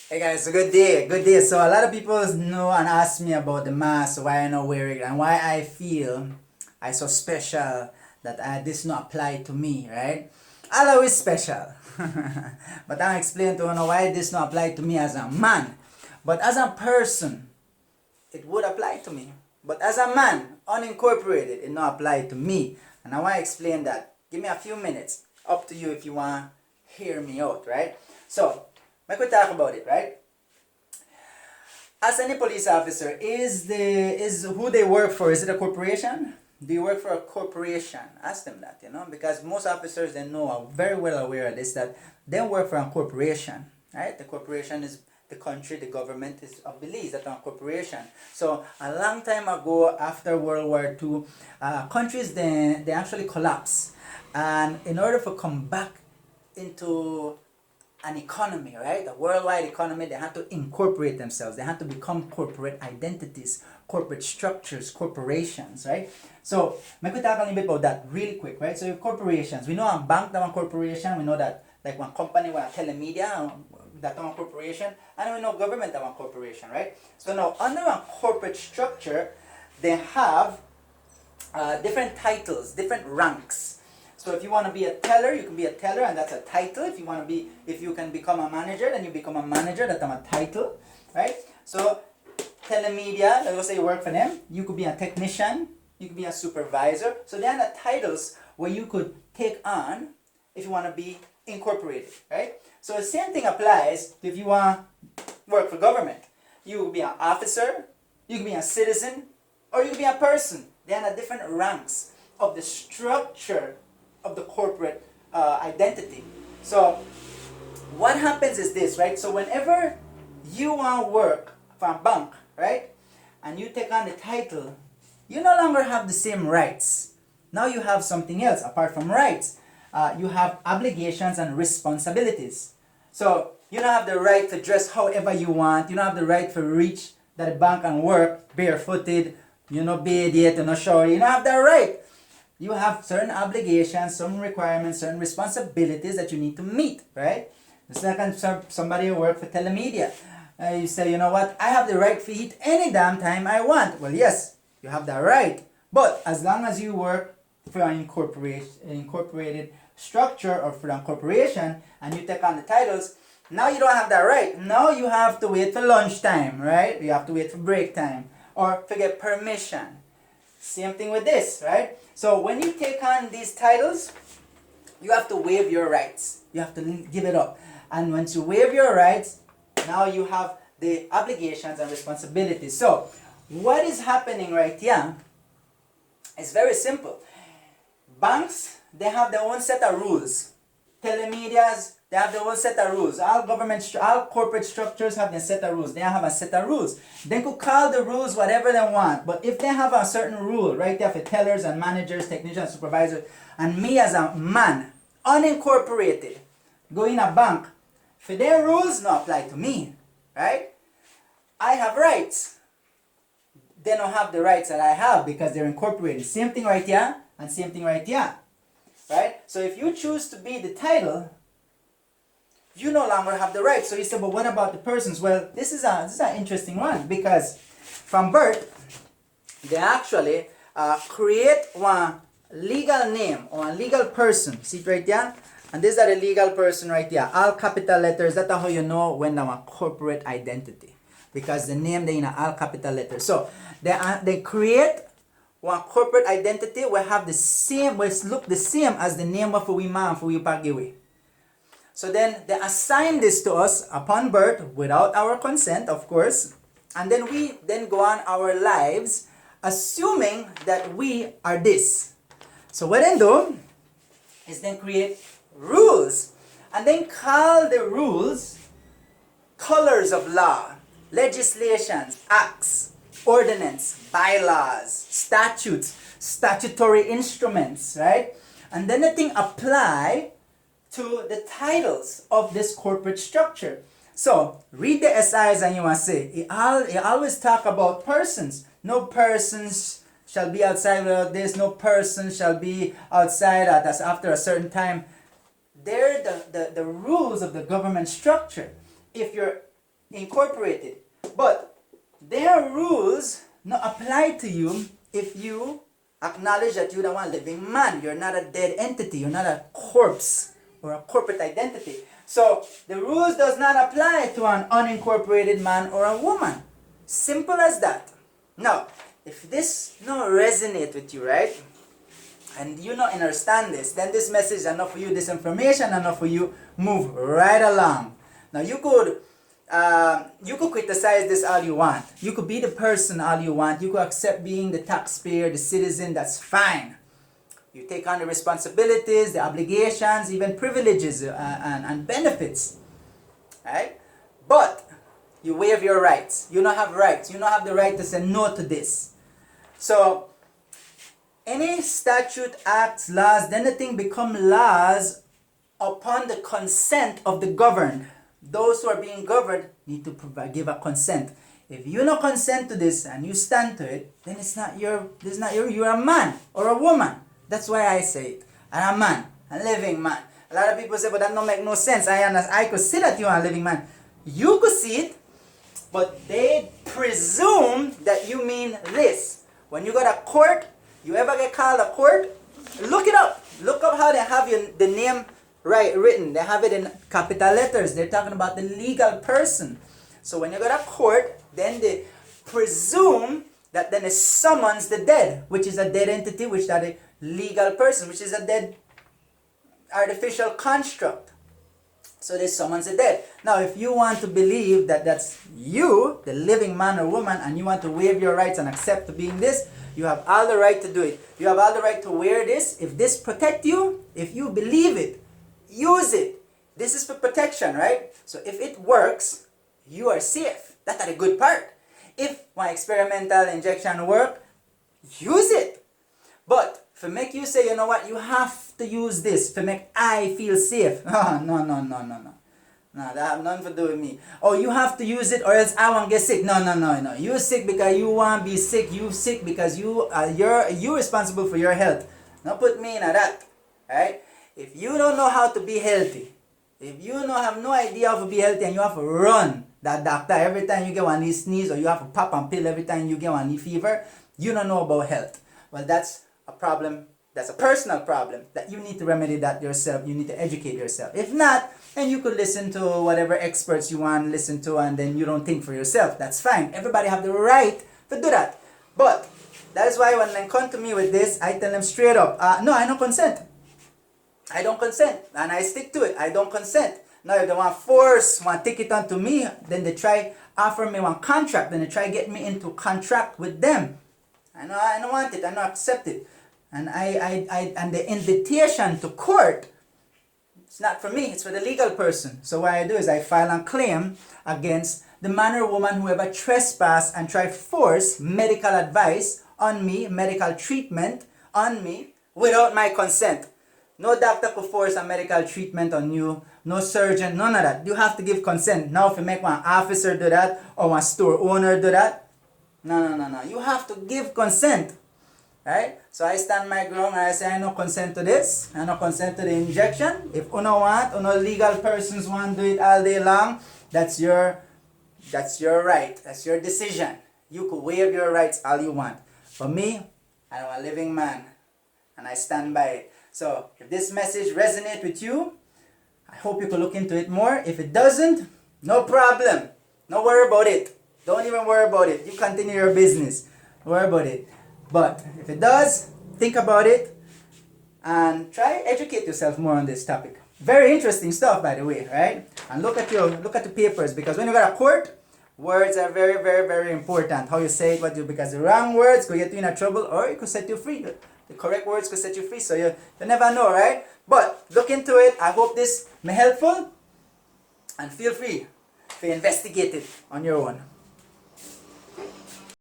Hey guys, good day, good day. So a lot of people know and ask me about the mask, why I not wear it, and why I feel I so special that this not apply to me, right? I'll always special, but I'll explain to you why this not apply to me as a man, but as a person, it would apply to me. But as a man, unincorporated, it not apply to me, and I want to explain that. Give me a few minutes. Up to you if you want to hear me out, right? So, I could talk about it, right? As any police officer, is who they work for, is it a corporation? Do you work for a corporation? Ask them that, because most officers they know are very well aware of this, that they work for a corporation, right? The corporation is the country, the government is of Belize, that's a corporation. So a long time ago, after World War II, countries they actually collapse, and in order for come back into an economy, right? A worldwide economy, they had to incorporate themselves. They had to become corporate identities, corporate structures, corporations, right? So, we could talk a little bit about that really quick, right? So, corporations, we know a bank that one corporation, we know that like one company, one telemedia, that one corporation, and we know government that one corporation, right? So now, under a corporate structure, they have different titles, different ranks. So if you want to be a teller, you can be a teller, and that's a title. If you can become a manager, then you become a manager, that's a title, right? So telemedia, let's say you work for them, you could be a technician, you could be a supervisor. So they are the titles where you could take on if you want to be incorporated, right? So the same thing applies if you want to work for government. You could be an officer, you could be a citizen, or you could be a person. They are the different ranks of the structure of the corporate identity. So what happens is this, right? So whenever you want to work for a bank, right, and you take on the title, you no longer have the same rights. Now you have something else apart from rights. You have obligations and responsibilities. So you don't have the right to dress however you want. You don't have the right to reach that bank and work barefooted, bathe yet, shower. You don't have that right. You have certain obligations, some requirements, certain responsibilities that you need to meet, right? The second, somebody who works for telemedia, you say, you know what, I have the right to eat any damn time I want. Well, yes, you have that right. But as long as you work for an incorporated structure or for a corporation and you take on the titles, now you don't have that right. Now you have to wait for lunchtime, right? You have to wait for break time or to get permission. Same thing with this, right? So when you take on these titles, you have to waive your rights. You have to give it up. And once you waive your rights, now you have the obligations and responsibilities. So what is happening right here is very simple. Banks, they have their own set of rules. Telemedias, they have their own set of rules. All corporate structures have their set of rules. They have a set of rules. They could call the rules whatever they want, but if they have a certain rule right there for tellers and managers, technicians, supervisors, and me as a man, unincorporated, go in a bank, for their rules not apply to me, right? I have rights. They don't have the rights that I have because they're incorporated. Same thing right here and same thing right here. Right? So if you choose to be the title, you no longer have the right. So you say, but what about the persons? Well, this is an interesting one because from birth, they actually create one legal name or a legal person. See it right there? And this is a legal person right here. All capital letters. That's how you know when they're a corporate identity. Because the name they in all capital letters. So they create one corporate identity will have the same, will look the same as the name of we man for we pagiwe. So then they assign this to us upon birth without our consent, of course, and then we then go on our lives assuming that we are this. So what they do is then create rules and then call the rules colors of law, legislations, acts, ordinance, bylaws, statutes, statutory instruments, right? And then the thing apply to the titles of this corporate structure. So read the SIs and you want to say, it always talk about persons. No persons shall be outside without this. No person shall be outside that's after a certain time. They're the rules of the government structure. If you're incorporated. But their rules not apply to you if you acknowledge that you're the one living man. You're not a dead entity. You're not a corpse or a corporate identity. So the rules does not apply to an unincorporated man or a woman. Simple as that. Now, if this not resonate with you, right, and you not understand this, then this message is enough for you, this information enough for you, move right along. Now you could criticize this all you want. You could be the person all you want. You could accept being the taxpayer, the citizen, that's fine. You take on the responsibilities, the obligations, even privileges and benefits. Right? But you waive your rights. You don't have rights. You don't have the right to say no to this. So any statute, acts, laws, anything become laws upon the consent of the governed. Those who are being governed need to give a consent. If you don't consent to this and you stand to it, then you're a man or a woman. That's why I say it. I'm a man, a living man. A lot of people say, but that don't make no sense. I could see that you are a living man. You could see it, but they presume that you mean this. When you go to court, you ever get called a court? Look it up. Look up how they have the name written. They have it in capital letters. They're talking about the legal person. So when you go to court, then they presume that then it summons the dead, which is a dead entity, which is a legal person, which is a dead artificial construct. So they summons the dead. Now, if you want to believe that that's you, the living man or woman, and you want to waive your rights and accept to being this, you have all the right to do it. You have all the right to wear this. If this protect you, if you believe it, use it. This is for protection, right? So if it works, you are safe. That's the good part. If my experimental injection work, use it. But for make you say, you know what, you have to use this to make I feel safe. Oh, no. No, that have nothing to do with me. Oh, you have to use it or else I won't get sick. No. You sick because you want to be sick. You sick because you're responsible for your health. Don't put me in that. Right? If you don't know how to be healthy, if you don't have no idea how to be healthy and you have to run that doctor every time you get one knee sneeze or you have to pop a pill every time you get one knee fever, you don't know about health. Well, that's a problem. That's a personal problem that you need to remedy that yourself. You need to educate yourself. If not, then you could listen to whatever experts you want to listen to and then you don't think for yourself. That's fine. Everybody have the right to do that. But that is why when they come to me with this, I tell them straight up, no, I don't consent. I don't consent. And I stick to it. I don't consent. Now, if they want to take it on to me, then they try offer me one contract. Then they try get me into contract with them. I don't want it. I don't accept it. And and the invitation to court, it's not for me, it's for the legal person. So what I do is I file a claim against the man or woman who ever trespass and try force medical advice on me, medical treatment on me without my consent. No doctor could force a medical treatment on you, no surgeon, none of that. You have to give consent. Now if you make one officer do that or one store owner do that, no. You have to give consent. Right? So I stand my ground and I say I no consent to this. I no consent to the injection. If uno legal persons want to do it all day long, that's your right. That's your decision. You could waive your rights all you want. For me, I'm a living man and I stand by it. So if this message resonates with you, I hope you can look into it more. If it doesn't, no problem. Don't worry about it. Don't even worry about it. You continue your business. Don't worry about it. But if it does, think about it and try educate yourself more on this topic. Very interesting stuff, by the way, right? And look at the papers, because when you go to court, words are very, very, very important. How you say it, because the wrong words could get you in trouble, or it could set you free. The correct words could set you free, so you never know, right? But look into it. I hope this may helpful, and feel free to investigate it on your own.